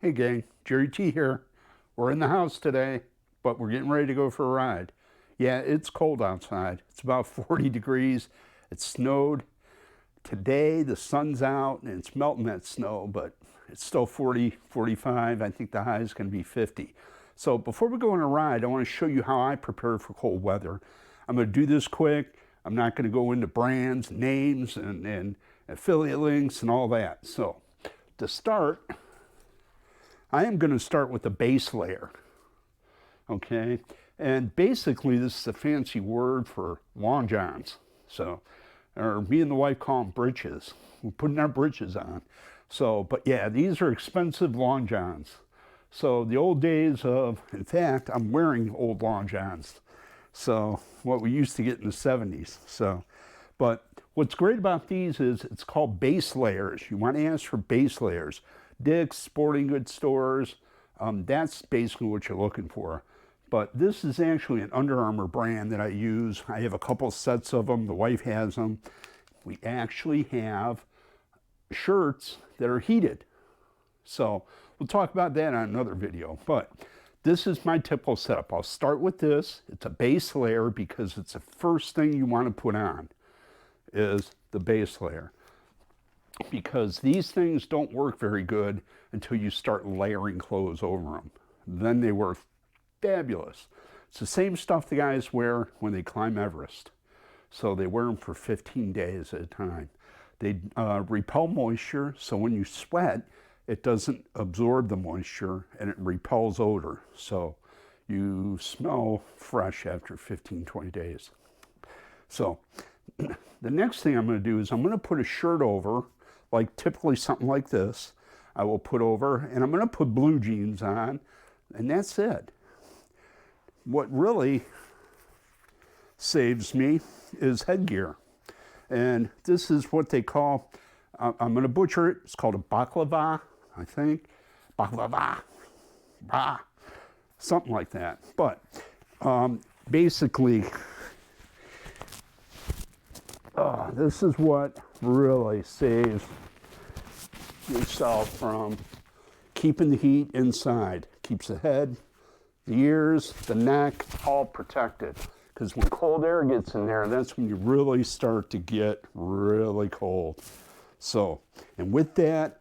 Hey gang, Jerry T here. We're in the house today, but we're getting ready to go for a ride. Yeah, it's cold outside. It's about 40 degrees. It snowed. Today the sun's out and it's melting that snow, but it's still 40, 45. I think the high is going to be 50. So before we go on a ride, I want to show you how I prepare for cold weather. I'm going to do this quick. I'm not going to go into brands, names, and affiliate links and all that. So to start, I am going to start with the base layer, okay? And basically, this is a fancy word for long johns. So, or me and the wife call them breeches. We're putting our breeches on. So, but yeah, these are expensive long johns. So the old days of, in fact, I'm wearing old long johns. So what we used to get in the 70s. So, but what's great about these is it's called base layers. You want to ask for base layers. Dick's, sporting goods stores, that's basically what you're looking for. But this is actually an Under Armour brand that I use. I have a couple sets of them. The wife has them. We actually have shirts that are heated. So we'll talk about that on another video. But this is my typical setup. I'll start with this. It's a base layer because it's the first thing you want to put on is the base layer. Because these things don't work very good until you start layering clothes over them. Then they work fabulous. It's the same stuff the guys wear when they climb Everest. So they wear them for 15 days at a time. They repel moisture, so when you sweat, it doesn't absorb the moisture and it repels odor. So you smell fresh after 15, 20 days. So the next thing I'm going to do is I'm going to put a shirt over, like typically something like this. I will put over, and I'm going to put blue jeans on, and that's it. What really saves me is headgear. And this is what they call, I'm going to butcher it, it's called a baklava, I think. Baklava, something like that. But basically, this is what really saves yourself from keeping the heat inside. Keeps the head, the ears, the neck, all protected. Because when cold air gets in there, that's when you really start to get really cold. So, and with that,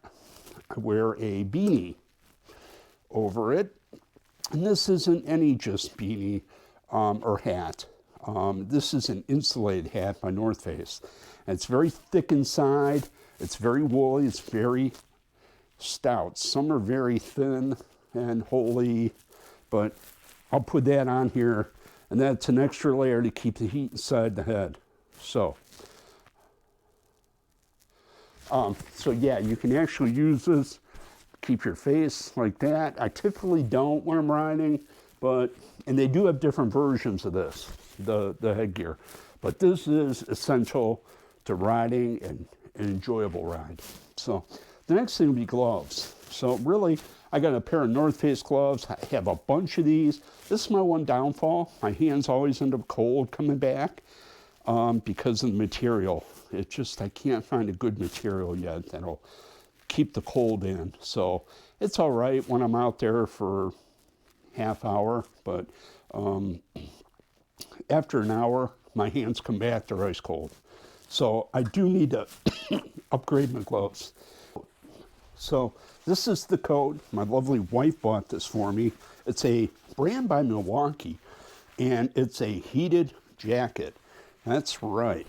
I wear a beanie over it. And this isn't any just beanie or hat. This is an insulated hat by North Face. And it's very thick inside. It's very woolly. It's very stout. Some are very thin and holey, but I'll put that on here. And that's an extra layer to keep the heat inside the head. So yeah, you can actually use this, keep your face like that. I typically don't when I'm riding, and they do have different versions of this, the headgear. But this is essential to riding and an enjoyable ride. So the next thing will be gloves. So really, I got a pair of North Face gloves. I have a bunch of these. This is my one downfall. My hands always end up cold coming back because of the material. It just, I can't find a good material yet that'll keep the cold in. So it's all right when I'm out there for half hour, but after an hour, my hands come back, they're ice cold. So I do need to upgrade my gloves. So this is the coat. My lovely wife bought this for me. It's a brand by Milwaukee, and it's a heated jacket. That's right.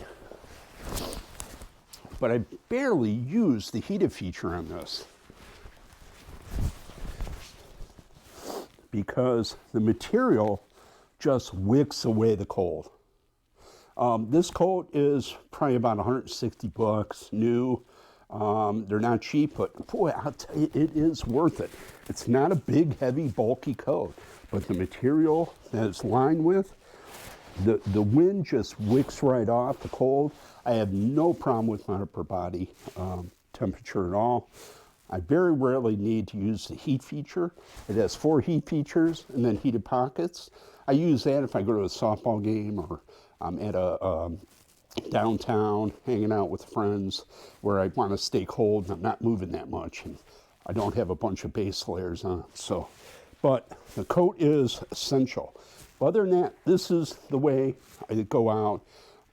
But I barely use the heated feature on this because the material just wicks away the cold. This coat is probably about 160 bucks new. They're not cheap, but boy, I'll tell you, it is worth it. It's not a big, heavy, bulky coat, but the material that it's lined with, the wind just wicks right off the cold. I have no problem with my upper body temperature at all. I very rarely need to use the heat feature. It has 4 heat features and then heated pockets. I use that if I go to a softball game or I'm at a downtown hanging out with friends where I want to stay cold and I'm not moving that much. And I don't have a bunch of base layers on. So, but the coat is essential. Other than that, this is the way I go out.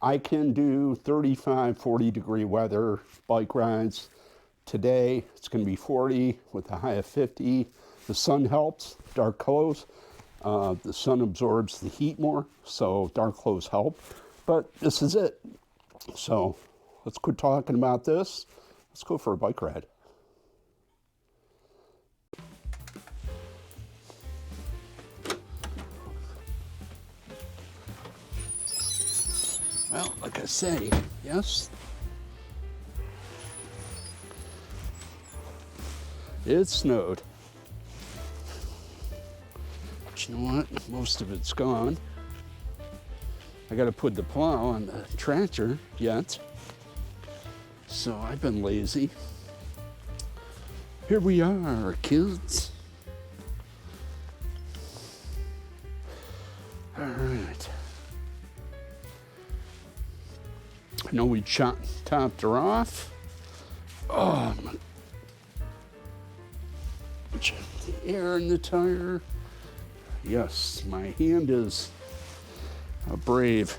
I can do 35, 40 degree weather bike rides. Today, it's going to be 40 with a high of 50. The sun helps, dark clothes. The sun absorbs the heat more, so dark clothes help. But this is it. So let's quit talking about this. Let's go for a bike ride. Well, like I say, yes, it snowed. But you know what? Most of it's gone. I got to put the plow on the tractor yet. So I've been lazy. Here we are, kids. All right. I know we topped her off. Oh, check the air in the tire. Yes, my hand is brave.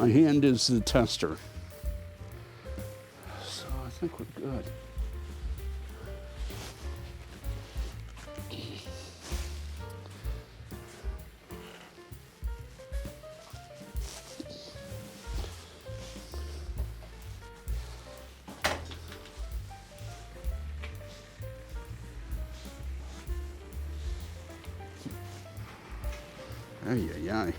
My hand is the tester. So I think we're good. Ay, ay, ay.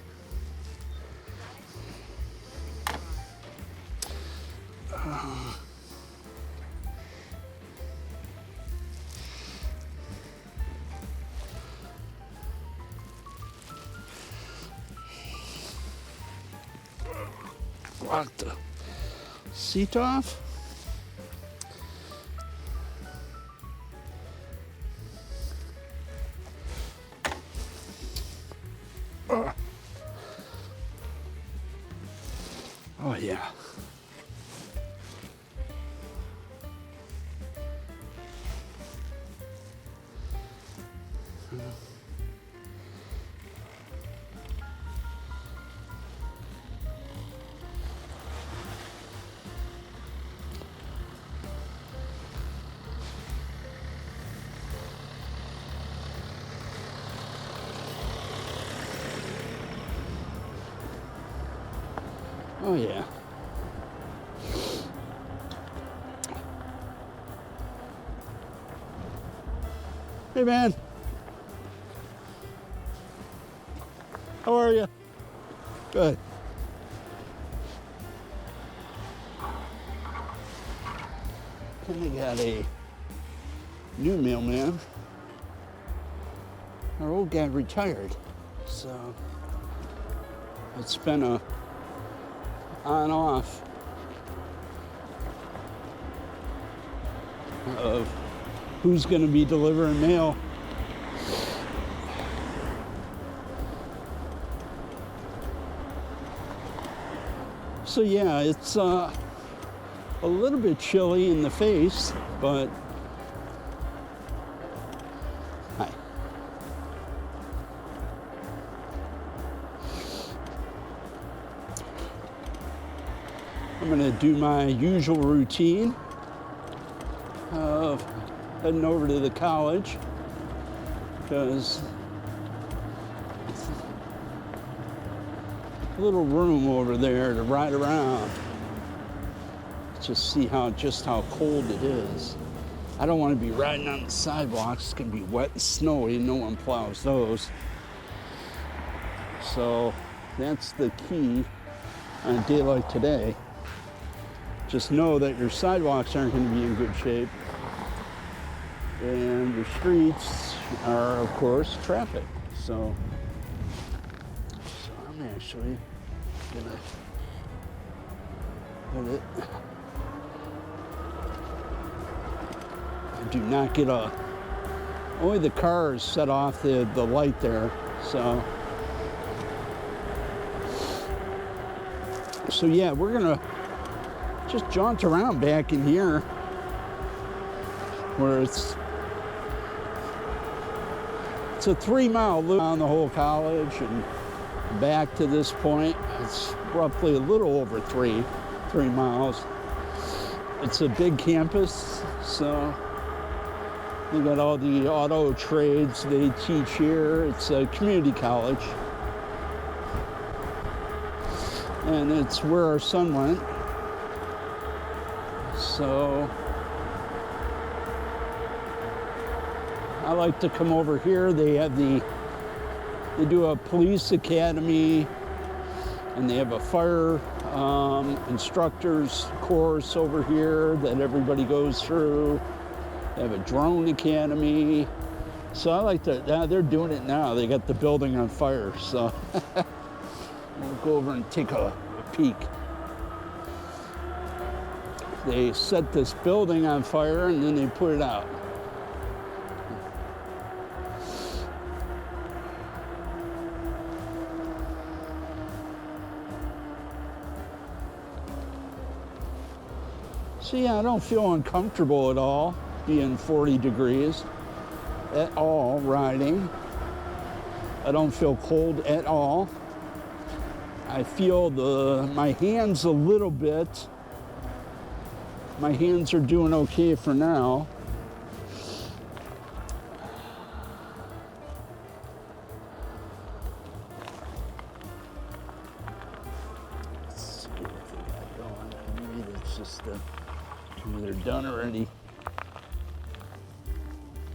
Lock the seat off. Oh yeah. Oh yeah. Hey man. How are you? Good. And they got a new mailman. Our old guy retired, so it's been a on-off of who's going to be delivering mail. So yeah, it's a little bit chilly in the face, but hi. I'm going to do my usual routine of heading over to the college because it's a little room over there to ride around. Just see just how cold it is. I don't want to be riding on the sidewalks. It's going to be wet and snowy. No one plows those. So that's the key on a day like today. Just know that your sidewalks aren't going to be in good shape. And your streets are, of course, traffic. So I'm actually gonna put it. I do not get only the cars set off the light there. So yeah, we're gonna just jaunt around back in here. where it's a 3-mile loop around the whole college and back to this point. It's roughly a little over 3 miles. It's a big campus, so they got all the auto trades they teach here. It's a community college. And it's where our son went. So I like to come over here. They do a police academy, and they have a fire instructors course over here that everybody goes through. They have a drone academy. So I like to, they're doing it now. They got the building on fire, so we'll go over and take a peek. They set this building on fire and then they put it out. So yeah, I don't feel uncomfortable at all being 40 degrees at all riding. I don't feel cold at all. I feel my hands a little bit. My hands are doing okay for now. Let's see what they got going. Maybe it's just maybe they're done already.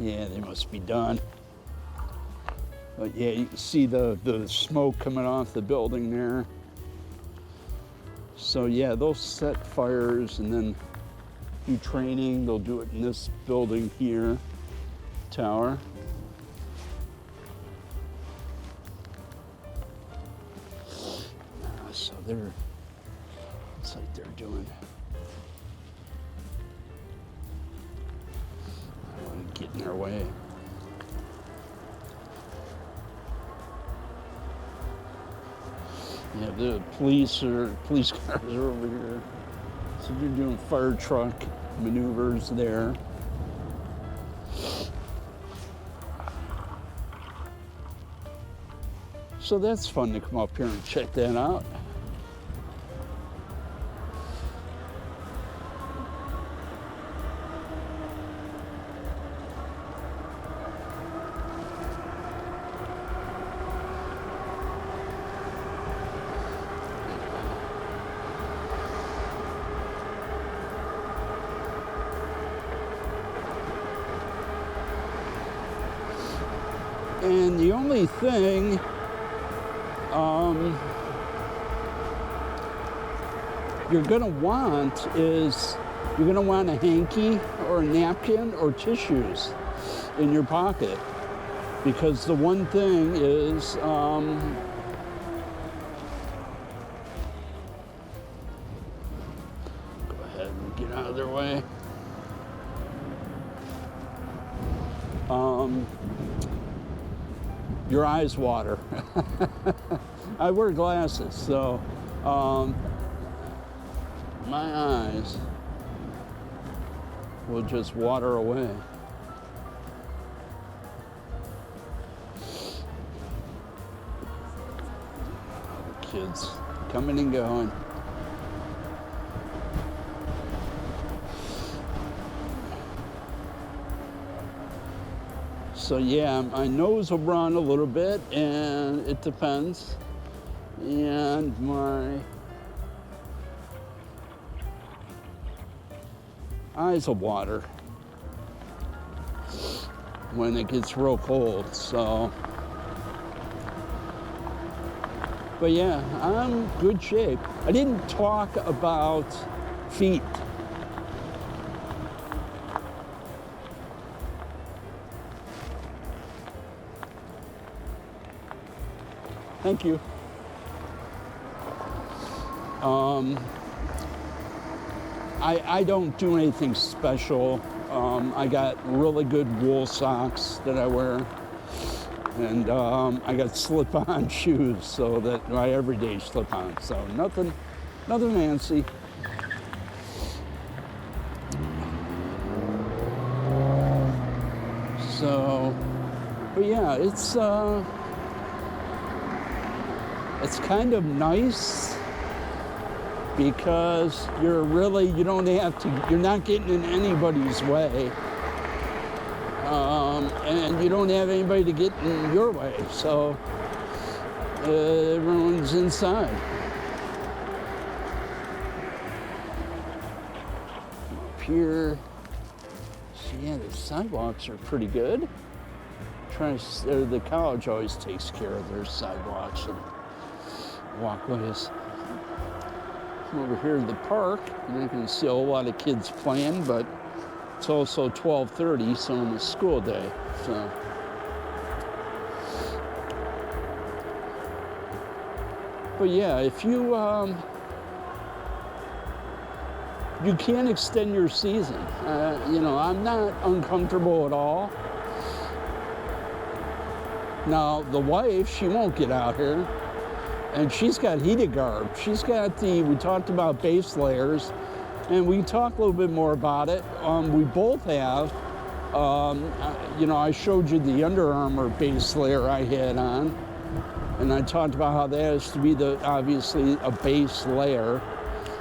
Yeah, they must be done. But yeah, you can see the smoke coming off the building there. So yeah, they'll set fires and then do training. They'll do it in this building here, tower. So it's like they're doing. I don't want to get in their way. Yeah, the police cars are over here. So they're doing fire truck maneuvers there. So that's fun to come up here and check that out. And the only thing you're gonna want is you're gonna want a hanky or a napkin or tissues in your pocket, because the one thing is go ahead and get out of their way. Your eyes water. I wear glasses, so my eyes will just water away. The kids coming and going. So yeah, my nose will run a little bit, and it depends. And my eyes will water when it gets real cold, so. But yeah, I'm good shape. I didn't talk about feet. Thank you. I don't do anything special. I got really good wool socks that I wear, and I got slip-on shoes, so that my everyday slip-on. So nothing fancy. But yeah, it's kind of nice because you don't have to, you're not getting in anybody's way. And you don't have anybody to get in your way, so everyone's inside. Up here, so yeah, the sidewalks are pretty good. The college always takes care of their sidewalks and walkways. Come over here to the park, and you can see a whole lot of kids playing, but it's also 12:30, so on the school day. So, but yeah, if you you can extend your season. I'm not uncomfortable at all. Now, the wife, she won't get out here, and she's got heated garb. She's got we talked about base layers, and we can talk a little bit more about it. We both have, I showed you the Under Armour base layer I had on, and I talked about how that has to be obviously a base layer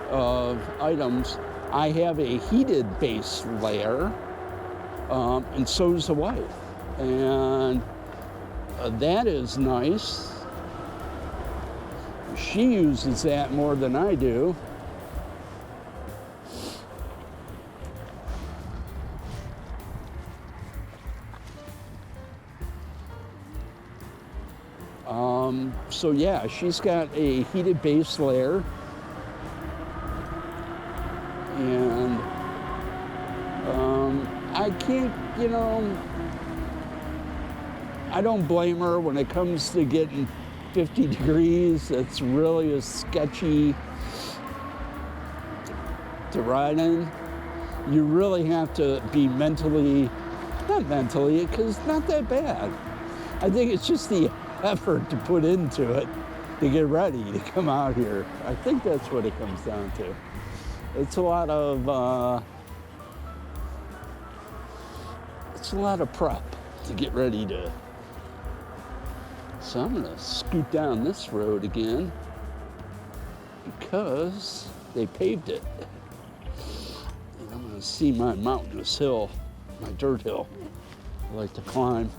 of items. I have a heated base layer, and so does the wife. And that is nice. She uses that more than I do. So yeah, she's got a heated base layer. And I can't, I don't blame her when it comes to getting 50 degrees. It's really a sketchy to ride in. You really have to be not mentally, because it's not that bad. I think it's just the effort to put into it to get ready to come out here. I think that's what it comes down to. It's a lot of prep to get ready to. So I'm gonna scoot down this road again because they paved it. And I'm gonna see my mountainous hill, my dirt hill I like to climb.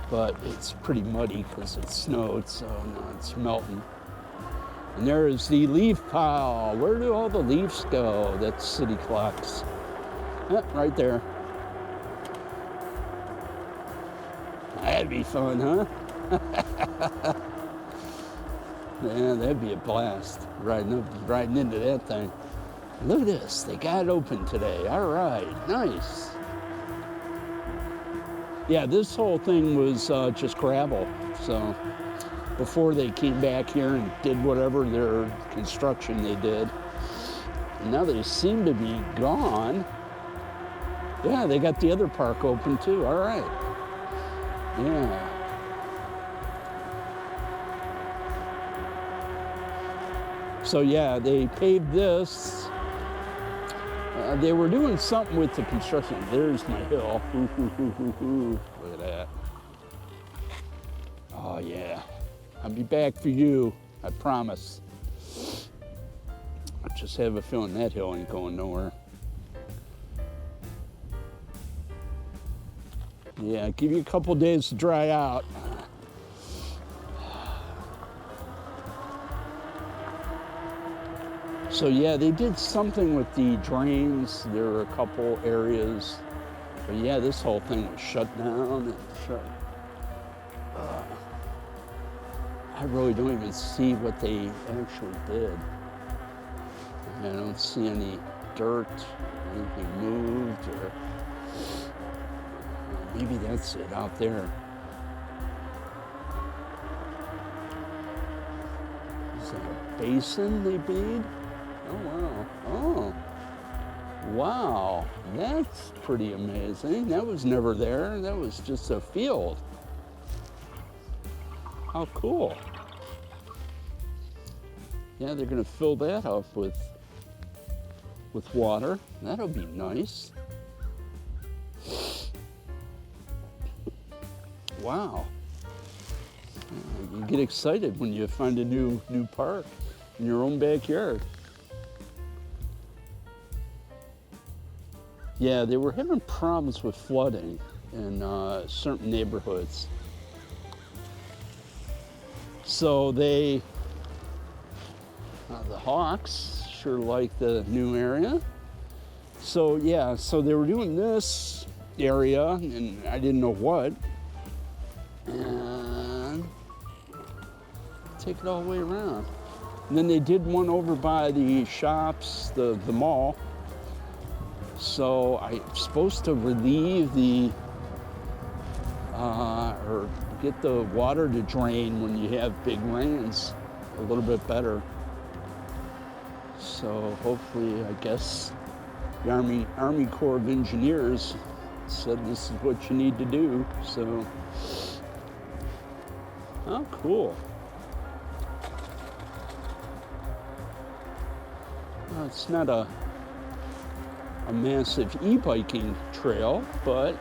But it's pretty muddy because it snowed, so now it's melting. And there is the leaf pile. Where do all the leaves go? That's city clocks. Right there. That'd be fun, huh? Yeah, that'd be a blast, riding into that thing. Look at this, they got it open today. All right, nice. Yeah, this whole thing was just gravel, so before they came back here and did whatever their construction they did. And now they seem to be gone. Yeah, they got the other park open too, all right. Yeah. So yeah, they paved this. They were doing something with the construction. There's my hill. Look at that. Oh yeah. I'll be back for you, I promise. I just have a feeling that hill ain't going nowhere. Yeah, give you a couple days to dry out. So yeah, they did something with the drains. There were a couple areas. But yeah, this whole thing was shut down. I really don't even see what they actually did. I don't see any dirt, anything moved, or maybe that's it out there. Is that a basin they made? Oh, wow. Oh, wow. That's pretty amazing. That was never there. That was just a field. How cool. Yeah, they're going to fill that up with water. That'll be nice. wow. You get excited when you find a new park in your own backyard. Yeah, they were having problems with flooding in certain neighborhoods. So the Hawks sure like the new area. So yeah, so they were doing this area, and I didn't know what. And take it all the way around. And then they did one over by the shops, the mall. So I'm supposed to relieve the, or get the water to drain when you have big rains a little bit better. So hopefully, I guess, the Army Corps of Engineers said this is what you need to do. So, oh, cool. Well, it's not a massive e-biking trail, but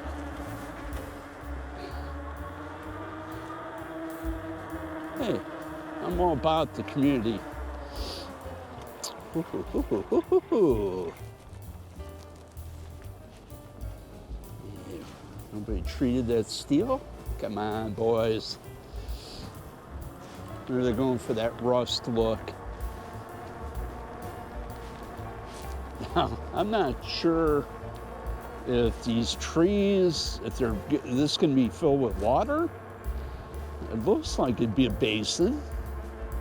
hey, I'm all about the community. Nobody treated that steel? Come on, boys. Or they're going for that rust look. Now, I'm not sure if these trees, if this can be filled with water. It looks like it'd be a basin,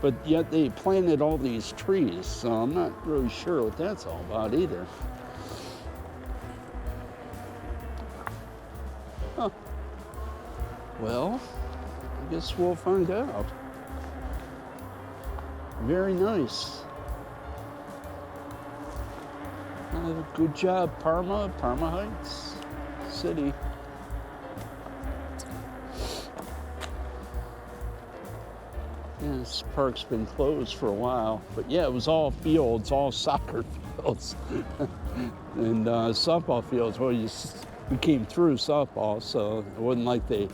but yet they planted all these trees, so I'm not really sure what that's all about either. Huh. Well, I guess we'll find out. Very nice. Good job, Parma Heights City. Yeah, this park's been closed for a while, but yeah, it was all fields, all soccer fields, and softball fields. Well, we came through softball, so it wasn't like they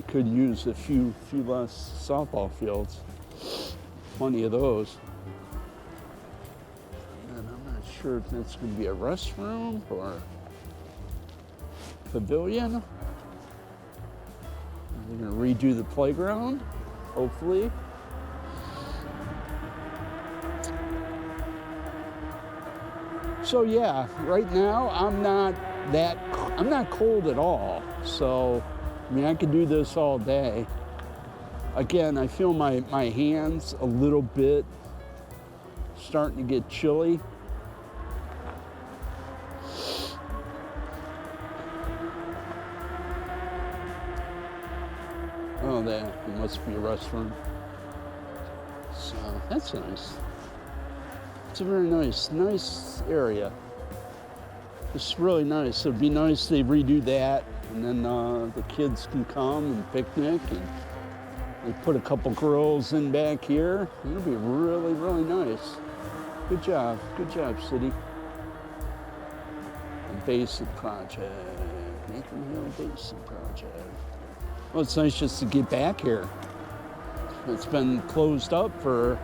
couldn't use a few less softball fields. Plenty of those. Sure if that's going to be a restroom or pavilion. Are they going to redo the playground? Hopefully. So yeah, right now I'm not cold at all. So I mean, I could do this all day. Again, I feel my hands a little bit starting to get chilly. Oh, there must be a restroom. So that's nice. It's a very nice area. It's really nice. It'd be nice if they redo that, and then the kids can come and picnic, and they put a couple grills in back here. It'll be really, really nice. Good job, city. A basin project, Nathan Hill Basin project. Well, it's nice just to get back here. It's been closed up for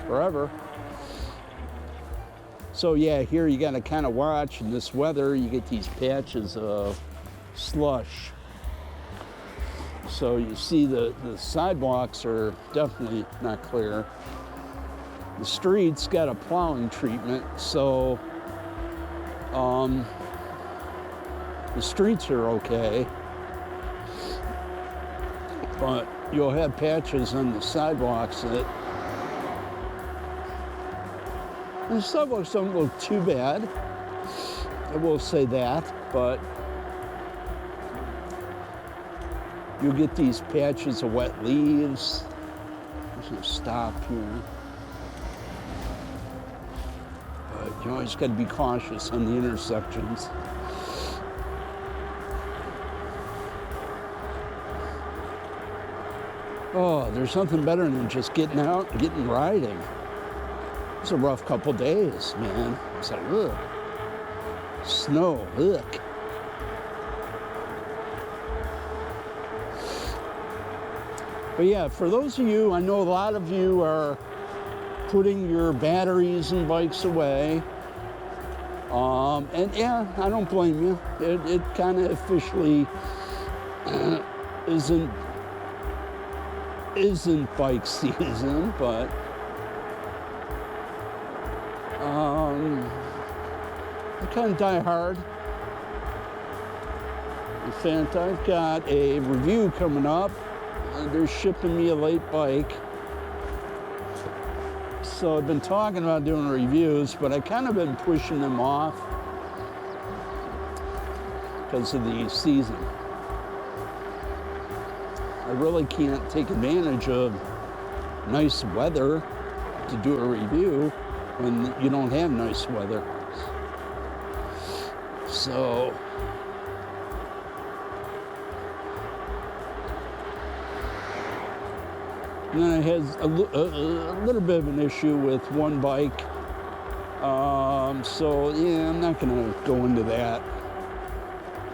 forever. So yeah, here you gotta kind of watch. In this weather, you get these patches of slush. So you see the sidewalks are definitely not clear. The streets got a plowing treatment, so the streets are okay. But you'll have patches on the sidewalks that the sidewalks don't look too bad. I will say that, but you'll get these patches of wet leaves. There's no stop here. But you always got to be cautious on the intersections. Oh, there's something better than just getting out and getting riding. It's a rough couple days, man. It's like, ugh. Snow, ugh. But yeah, for those of you, I know a lot of you are putting your batteries and bikes away. And yeah, I don't blame you. It kind of officially isn't bike season, but I kind of die hard. In fact, I've got a review coming up. They're shipping me a late bike. So I've been talking about doing reviews, but I kind of been pushing them off because of the season. I really can't take advantage of nice weather to do a review when you don't have nice weather. So and then I had a little bit of an issue with one bike. So yeah, I'm not gonna go into that.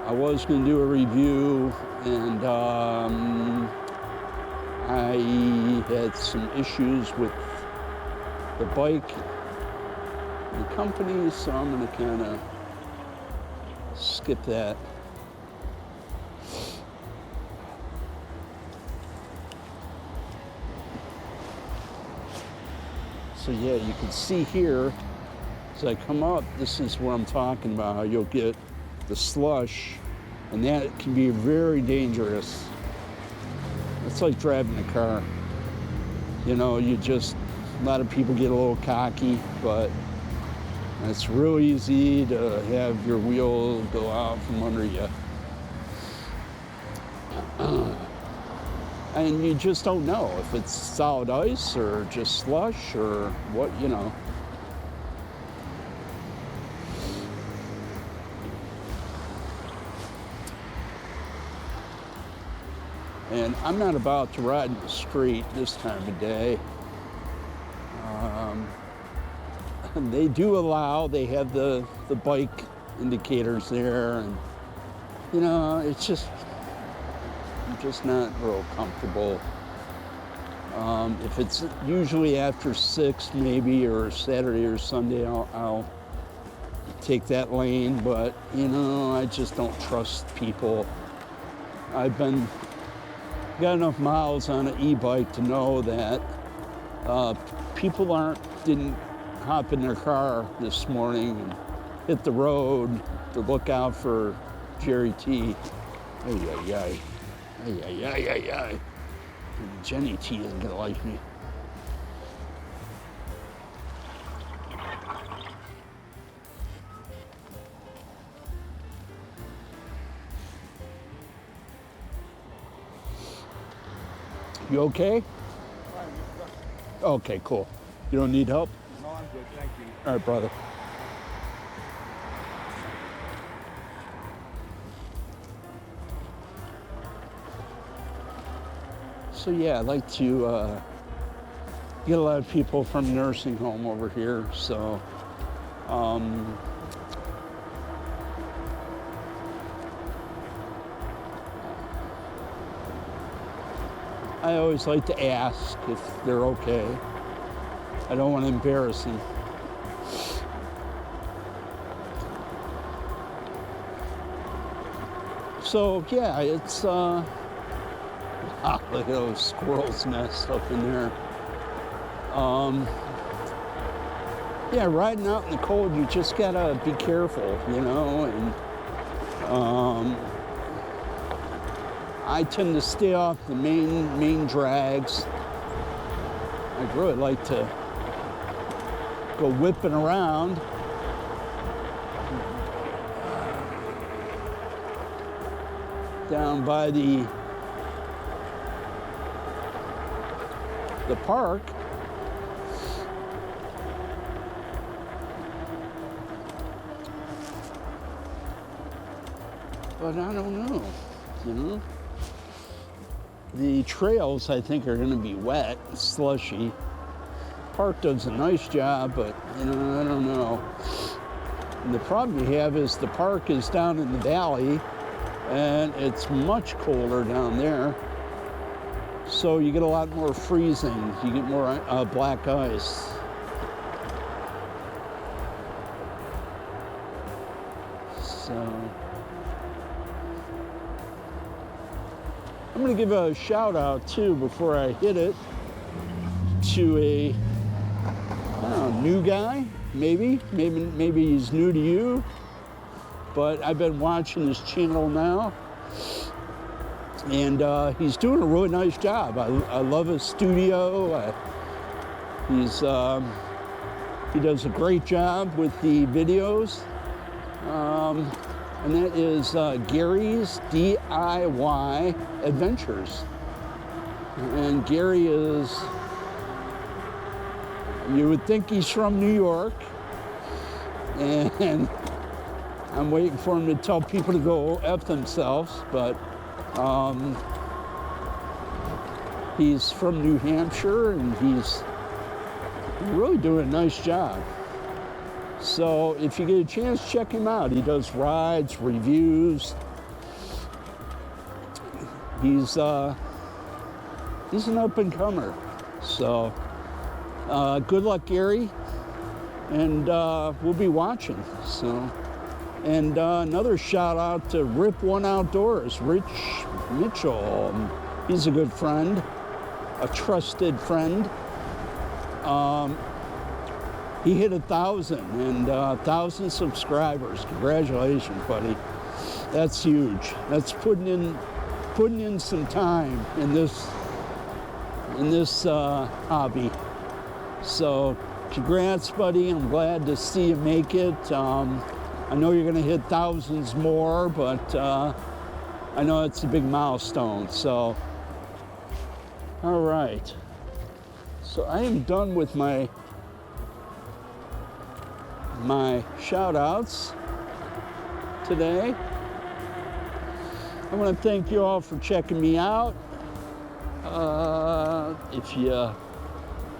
I was gonna do a review, and I had some issues with the bike and the company, so I'm gonna kind of skip that. So yeah, you can see here, as I come up, this is where I'm talking about, how you'll get the slush, and that can be very dangerous. It's like driving a car. You know, a lot of people get a little cocky, but it's real easy to have your wheel go out from under you. And you just don't know if it's solid ice or just slush or what, you know. And I'm not about to ride in the street this time of day. They do allow, they have the bike indicators there, and you know, I'm just not real comfortable. If it's usually after 6 maybe, or Saturday or Sunday, I'll take that lane, but you know, I just don't trust people. I've got enough miles on an e-bike to know that people didn't hop in their car this morning and hit the road to look out for Jerry T. Ay. Jenny T isn't gonna like me. You okay? Okay, cool. You don't need help? No, I'm good, thank you. All right, brother. So yeah, I like to get a lot of people from nursing home over here. So I always like to ask if they're okay. I don't want to embarrass them. So yeah, it's look at those squirrels' nest up in there. Yeah, riding out in the cold, you just gotta be careful, you know, and I tend to stay off the main drags. I'd really like to go whipping around. Down by the park. But I don't know, you know. The trails, I think, are gonna be wet, slushy. Park does a nice job, but, you know, I don't know. And the problem you have is the park is down in the valley, and it's much colder down there. So you get a lot more freezing. You get more black ice. So I'm going to give a shout out too before I hit it to a new guy. Maybe he's new to you, but I've been watching his channel now, and he's doing a really nice job. I love his studio. He does a great job with the videos, and that is Gary's DIY Adventures. And Gary is, you would think he's from New York, and I'm waiting for him to tell people to go F themselves, but he's from New Hampshire, and he's really doing a nice job. So if you get a chance, check him out. He does rides, reviews. He's an up-and-comer. So good luck, Gary, and we'll be watching. So, and another shout out to Rip One Outdoors, Rich Mitchell. He's a good friend, a trusted friend. He hit 1,000 and 1,000 subscribers. Congratulations, buddy. That's huge. That's putting in some time in this hobby. So congrats, buddy. I'm glad to see you make it. I know you're going to hit thousands more, but I know it's a big milestone. So, all right. So I am done with my shout outs today. I want to thank you all for checking me out. If you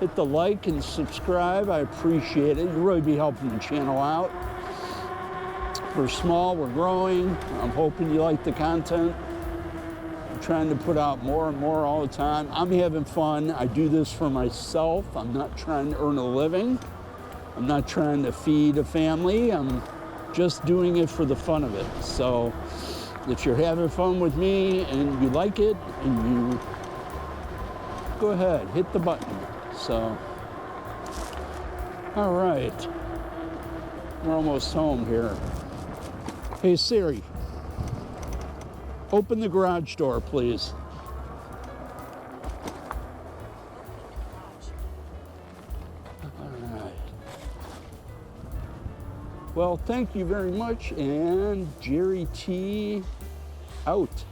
hit the like and subscribe, I appreciate it. You'll really be helping the channel out. We're small, we're growing. I'm hoping you like the content. I'm trying to put out more and more all the time. I'm having fun. I do this for myself. I'm not trying to earn a living. I'm not trying to feed a family. I'm just doing it for the fun of it. So if you're having fun with me and you like it, and you go ahead, hit the button. So, all right, we're almost home here. Hey Siri, open the garage door, please. All right. Well, thank you very much, and Jerry T out.